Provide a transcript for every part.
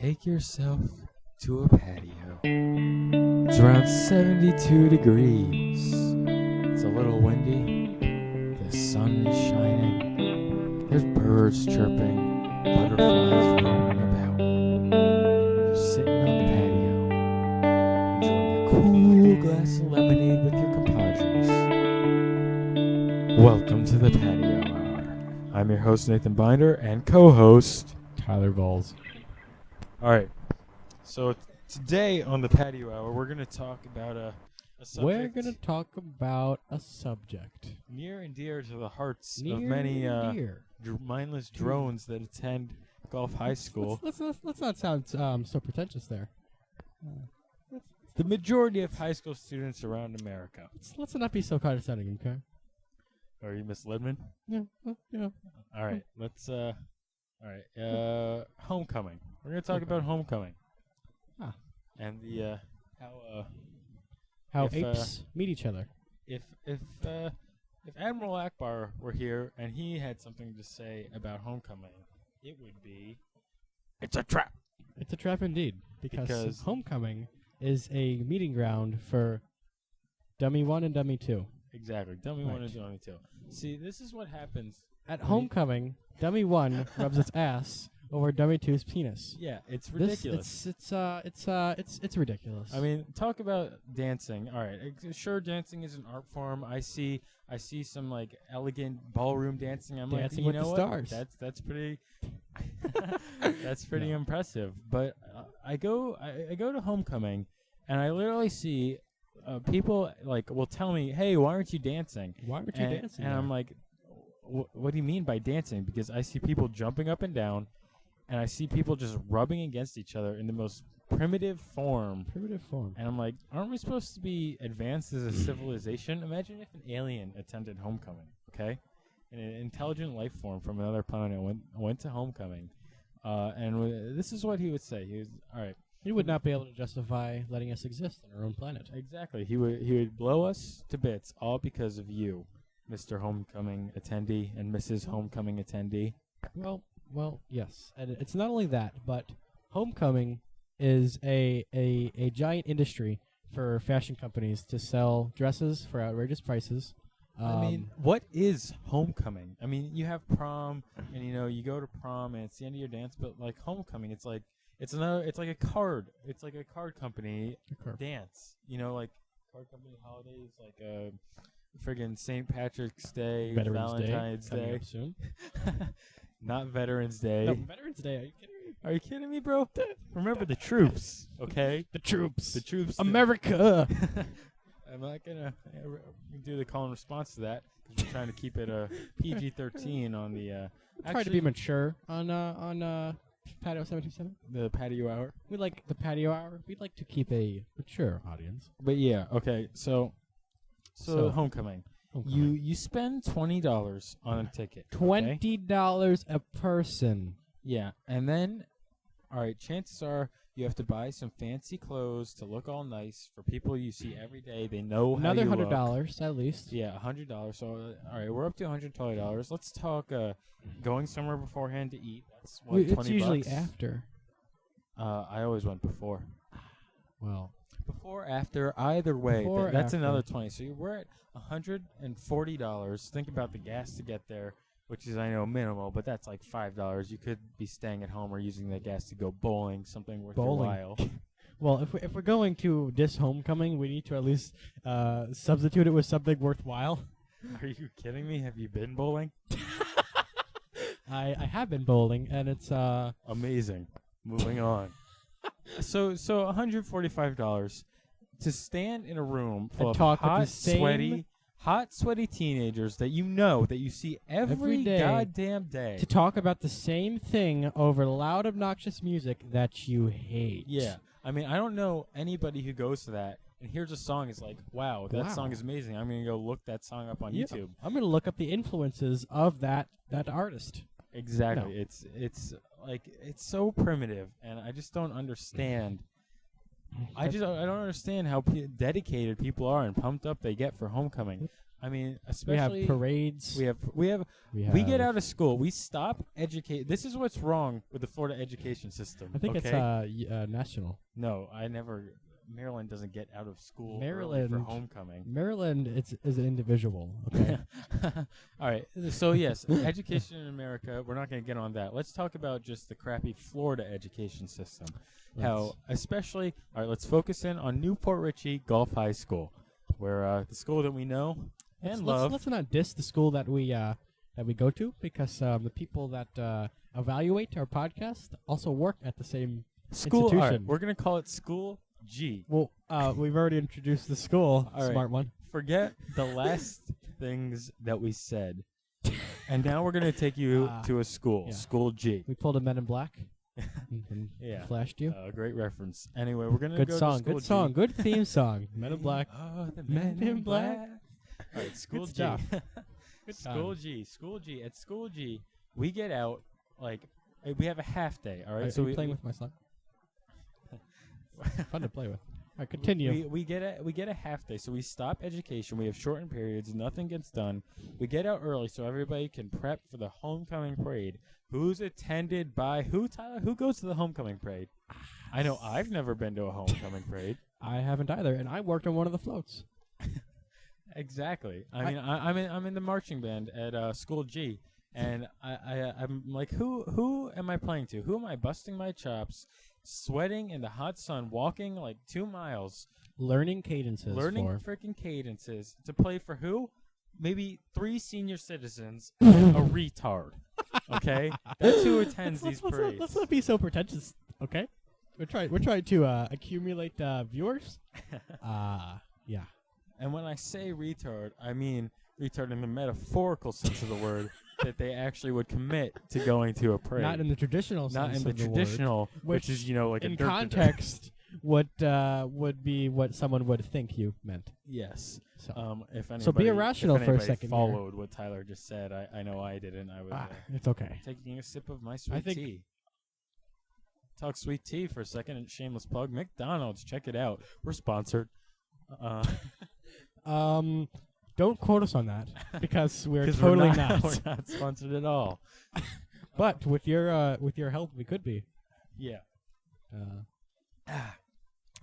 Take yourself to a patio. It's around 72 degrees. It's a little windy. The sun is shining. There's birds chirping, butterflies roaming about. And you're just sitting on the patio, enjoying a cool glass of lemonade with your compadres. Welcome to the Patio Hour. I'm your host, Nathan Binder, and co-host Tyler Bolles. All right. So today on the Patio Hour, we're going to talk about a subject. We're going to talk about a subject near and dear to the hearts near of many and dear. mindless drones that attend Gulf High School. Let's not sound so pretentious there. The majority of high school students around America. Let's not be so condescending, okay? Are you Miss Lidman? Yeah. Yeah. All right. Let's. All right. Homecoming. We're going to talk about homecoming. Ah. And the How if, apes meet each other. If Admiral Akbar were here and he had something to say about homecoming, it would be, it's a trap. It's a trap indeed, because homecoming is a meeting ground for Dummy 1 and Dummy 2. Exactly, Dummy 1 and Dummy 2. See, this is what happens. At homecoming, Dummy 1 rubs its ass over Dummy 2's penis. Yeah, it's ridiculous. It's ridiculous. I mean, talk about dancing. All right, sure, dancing is an art form. I see some like elegant ballroom dancing. I'm dancing like, with the what? stars. That's pretty. That's pretty impressive. But I go to homecoming, and I literally see people will tell me, "Hey, why aren't you dancing? Why aren't you dancing?" And I'm like, what do you mean by dancing? Because I see people jumping up and down, and I see people just rubbing against each other in the most primitive form. And I'm like, aren't we supposed to be advanced as a civilization? Imagine if an alien attended homecoming, okay? An intelligent life form from another planet went to homecoming. And this is what he would say. He would not be able to justify letting us exist on our own planet. Exactly. He would blow us to bits, all because of you, Mr. Homecoming attendee and Mrs. Homecoming attendee. Well, yes. And it's not only that, but homecoming is a giant industry for fashion companies to sell dresses for outrageous prices. I mean, what is homecoming? I mean, you have prom, and you go to prom, and it's the end of your dance. But like homecoming, it's like a card. It's like a card company dance. Like card company holidays, like friggin' St. Patrick's Day, Valentine's Day. Soon. Not Veterans Day. No, Veterans Day. Are you kidding me? Are you kidding me, bro? Remember the troops, okay? The troops. America. I'm not gonna do the call and response to that because we're trying to keep it a PG-13 on the. Try to be mature on Patio 727. The Patio Hour. We like the Patio Hour. We'd like to keep a mature audience. But yeah, okay. So homecoming. You spend $20 on a ticket. $20 a person. Yeah, and then, all right. Chances are you have to buy some fancy clothes to look all nice for people you see every day. They know another how you $100 at least. Yeah, $100. So all right, we're up to $120. Let's talk going somewhere beforehand to eat. That's $20. It's usually after. I always went before. Well, before, after, either way. That's after. Another 20. So we're at $140. Think about the gas to get there, which is, I know, minimal, but that's like $5. You could be staying at home or using that gas to go bowling, something worth your while. Well, if we're going to this homecoming, we need to at least substitute it with something worthwhile. Are you kidding me? Have you been bowling? I have been bowling, and it's amazing. Moving on. So $145 to stand in a room full of hot, sweaty teenagers that you see every day, goddamn day. To talk about the same thing over loud, obnoxious music that you hate. Yeah. I mean, I don't know anybody who goes to that and hears a song is like, wow, that song is amazing. I'm going to go look that song up on YouTube. I'm going to look up the influences of that artist. Exactly. No. It's like, it's so primitive, and I just don't understand. I don't understand how dedicated people are and pumped up they get for homecoming. I mean, We especially have parades. we get out of school. We stop educate. This is what's wrong with the Florida education system. I think okay? it's national. No, I never. Maryland doesn't get out of school early Maryland for homecoming. Maryland is an individual. Okay. All right. So yes, education in America. We're not going to get on that. Let's talk about just the crappy Florida education system. How, especially, all right. Let's focus in on Newport Richey Gulf High School, where the school that we know and love. Let's not diss the school that we go to, because the people that evaluate our podcast also work at the same School. institution. All right, we're going to call it School G. Well, we've already introduced the school. All right. Smart one. Forget the last things that we said, and now we're going to take you to a school. Yeah. School G. We pulled a Men in Black. and Yeah. Flashed you. Great reference. Anyway, we're going to Good go song. to School Good G. song. Good theme song. Men in Black. Oh, the Men in Black. All right, School Good G. stuff. School G. School G. At School G, we get out, we have a half day, all right? So we playing with my son. Fun to play with. All right, continue. We get a half day, so we stop education. We have shortened periods. Nothing gets done. We get out early so everybody can prep for the homecoming parade. Who's attended by who, Tyler? Who goes to the homecoming parade? I know I've never been to a homecoming parade. I haven't either, and I worked on one of the floats. Exactly. I mean, I'm in the marching band at School G, and I'm like, who am I playing to? Who am I busting my chops, sweating in the hot sun, walking like 2 miles, Learning cadences. learning for freaking cadences to play for who? Maybe 3 senior citizens, and a retard. Okay, that's who attends these parades. Let's not be so pretentious. Okay, we're trying to accumulate viewers. Yeah. And when I say retard, I mean retard in the metaphorical sense of the word, that they actually would commit to going to a parade. Not in the traditional sense. Not in the of the traditional, word, which is, you know, like in a dirt context would be what someone would think you meant. Yes. So, If anybody, so be irrational if for a anybody second. followed what Tyler just said, I know I didn't. I was It's okay. taking a sip of my I sweet think- tea. Talk sweet tea for a second. And shameless plug. McDonald's, check it out. We're sponsored. Don't quote us on that because we're 'Cause totally we're not. We're not sponsored at all. But with your help, we could be. Yeah. Uh,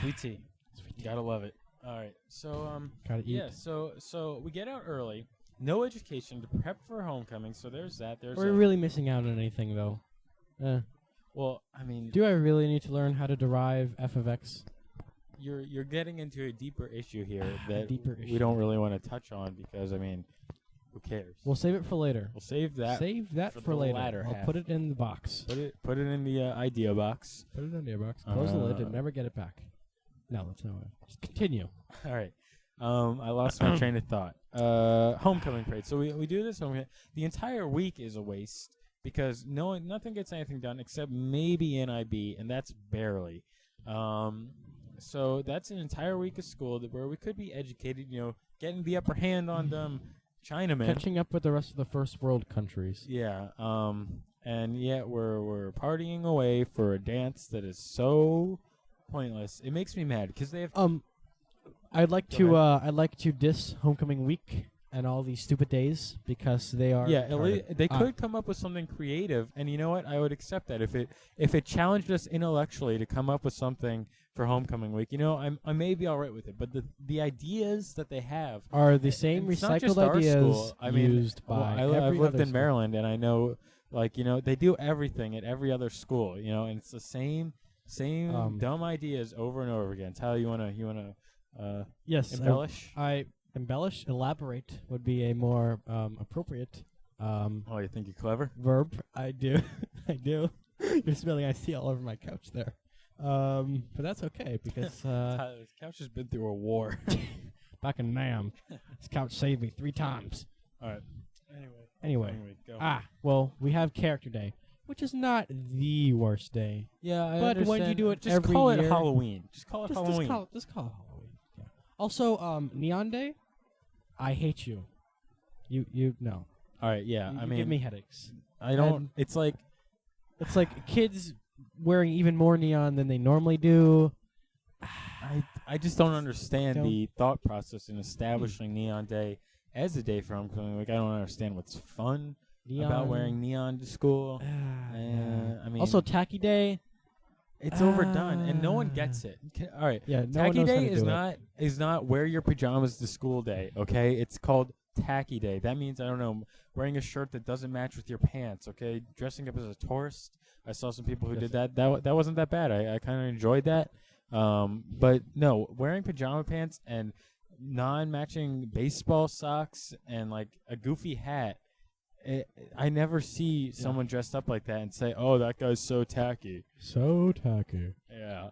Sweet tea. Gotta love it. All right. So Gotta eat. yeah. So we get out early. No education to prep for homecoming. So there's that. We're really missing out on anything though. Well, I mean, Do I really need to learn how to derive f of x? you're getting into a deeper issue here that Deeper we issue. don't really want to touch on because I mean, who cares? We'll save it for later. We'll save that. Save that for for the later. latter I'll half. put it in the box. Put it in the idea box. Put it in the box. Close the lid and never get it back. No, that's not it. Just continue. All right. I lost my train of thought. Homecoming parade. So we do this. The entire week is a waste because nothing gets anything done except maybe NIB, and that's barely. So that's an entire week of school where we could be educated, you know, getting the upper hand on them Chinamen. Catching up with the rest of the first world countries. Yeah. And yet we're partying away for a dance that is so pointless. It makes me mad because they have. I'd like Go to diss homecoming week and all these stupid days because they are. Yeah, retarded. they could come up with something creative, and you know what? I would accept that if it challenged us intellectually to come up with something for homecoming week. You know, I may be all right with it, but the ideas that they have are the same it's not just recycled our ideas school. I mean, used by I've every lived other in school. Maryland, and I know, like, you know, they do everything at every other school. You know, and it's the same dumb ideas over and over again. Tyler, you wanna Yes, embellish? I embellish, elaborate would be a more appropriate Oh, you think you're clever? verb. I do. I do. You're spilling iced tea all over my couch there. But that's okay because Tyler's couch has been through a war. back in Nam, this couch saved me 3 times. All right. Anyway. Go. Well, we have Character Day, which is not the worst day. Yeah, I But when you understand. do it just every call year- it Halloween. Just call it Halloween. Just call it Halloween. Yeah. Also, Neon Day, I hate you. You no. All right, yeah. You I mean, give me headaches. I don't. and- It's like It's like kids wearing even more neon than they normally do. I just don't understand Don't- the thought process in establishing Neon Day as a day for homecoming. Like I don't understand what's fun Neon. about wearing neon to school. Yeah. I mean, Also, Tacky Day. it's overdone, and no one gets it. All right, Yeah, no one Tacky knows how Day to is do it. not wear your pajamas to school day. Okay, it's called Tacky Day. That means I don't know, wearing a shirt that doesn't match with your pants. Okay, dressing up as a tourist. I saw some people who did that. That wasn't that bad. I kind of enjoyed that. But no, wearing pajama pants and non-matching baseball socks and like a goofy hat. I never see someone dressed up like that and say, "Oh, that guy's so tacky." So tacky. Yeah.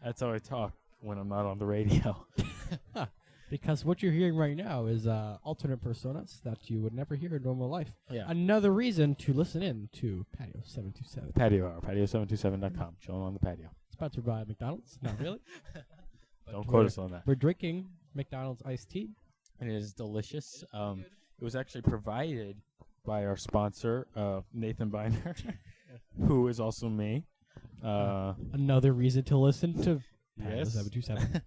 That's how I talk when I'm not on the radio. Because what you're hearing right now is alternate personas that you would never hear in normal life. Yeah. Another reason to listen in to Patio 727. Patio Hour, patio727.com. Chilling on the patio. Sponsored by McDonald's. Not really. Don't quote us on that. We're drinking McDonald's iced tea. It is delicious. It was actually provided by our sponsor, Nathan Binder, who is also me. Another reason to listen to Patio Yes. 727.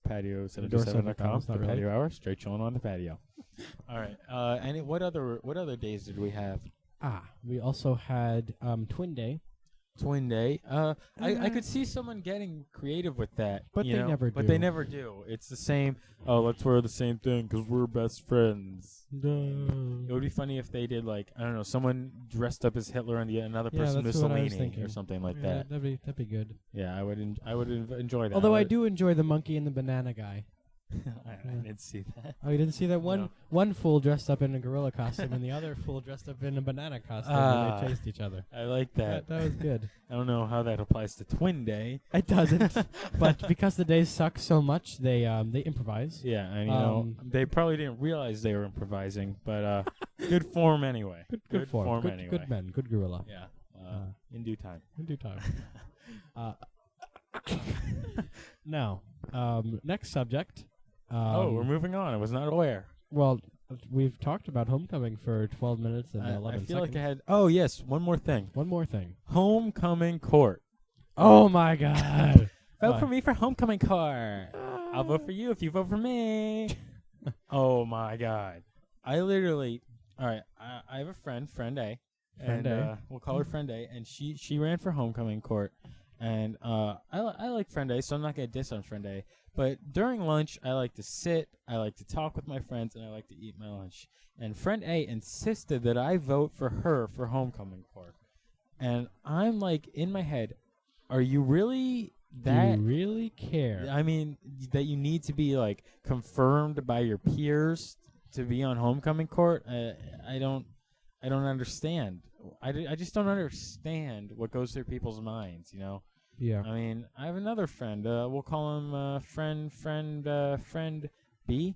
Patio727.com. The not really. Patio Hour, straight chilling on the patio. All right. And what other days did we have? We also had Twin Day. Twin Day. I could see someone getting creative with that, But you they know? never But do. they never do. It's the same. Oh, let's wear the same thing because we're best friends. It would be funny if they did like I don't know, someone dressed up as Hitler and another Yeah, person that's what I was Mussolini thinking. or something like Yeah, that. that'd be good. Yeah, I would enjoy that. Although I do enjoy the monkey and the banana guy. I didn't see that. Oh, you didn't see that No. one fool dressed up in a gorilla costume and the other fool dressed up in a banana costume and they chased each other. I like that. That was good. I don't know how that applies to Twin Day. It doesn't, but because the days suck so much, they improvise. Yeah, and you know they probably didn't realize they were improvising, but good form anyway. Good form. Good, anyway. good men. Good gorilla. Yeah, in due time. In due time. Now, next subject. We're moving on. I was not aware. Well, we've talked about homecoming for 12 minutes and 11 I seconds. feel like I had. Oh yes, one more thing. One more thing. Homecoming court. Oh my God! Vote for me for homecoming court. I'll vote for you if you vote for me. Oh my God! I literally. All right, I have a friend A, Friend and A. We'll call her Friend A, and she ran for homecoming court, and I like Friend A, so I'm not gonna diss on Friend A. But during lunch, I like to sit, I like to talk with my friends, and I like to eat my lunch. And Friend A insisted that I vote for her for homecoming court. And I'm like, in my head, are you really that? Do you really care? I mean, that you need to be, like, confirmed by your peers to be on homecoming court? I don't understand. I just don't understand what goes through people's minds, you know? Yeah. I mean, I have another friend. We'll call him friend B.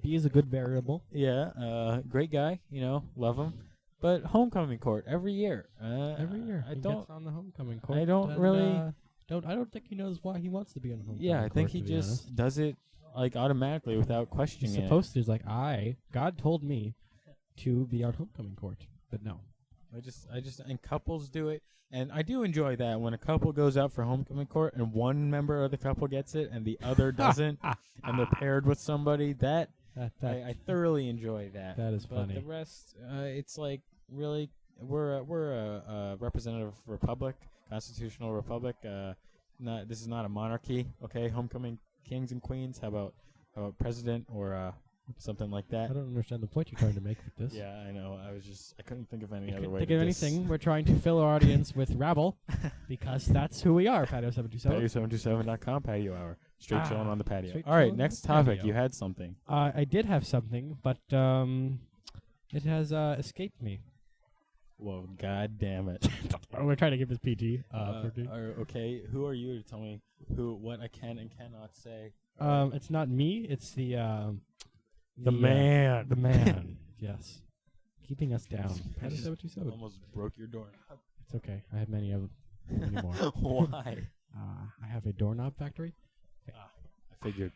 B is a good variable. Yeah, great guy. You know, love him. But homecoming court every year. Every year, I he don't. gets on the homecoming court. I don't and, really. I don't think he knows why he wants to be on homecoming. Yeah, I think court, he to be just honest. does it like automatically without He's questioning it. supposed to. He's like, God told me to be on homecoming court, but no. And couples do it, and I do enjoy that when a couple goes out for homecoming court and one member of the couple gets it and the other doesn't, and they're paired with somebody. That I thoroughly enjoy that. That is but funny. the rest, it's like really we're a representative republic, constitutional republic. This is not a monarchy. Okay, homecoming kings and queens. How about president or something like that? I don't understand the point you're trying to make with this. Yeah, I know. I couldn't think of any I other couldn't way. think to of anything. We're trying to fill our audience with rabble because that's who we are, Patio 727. Patio727.com, Patio Hour. Straight chilling on the patio. straight All right, chilling on next the topic. patio. You had something. I did have something, but it has escaped me. Well, god damn it. We're trying to give this PG. Okay, who are you to tell me what I can and cannot say? It's not me. It's the man. The man. Yes. Keeping us down. I just 727. almost broke your door. It's okay. I have many more. Why? I have a doorknob factory. I figured.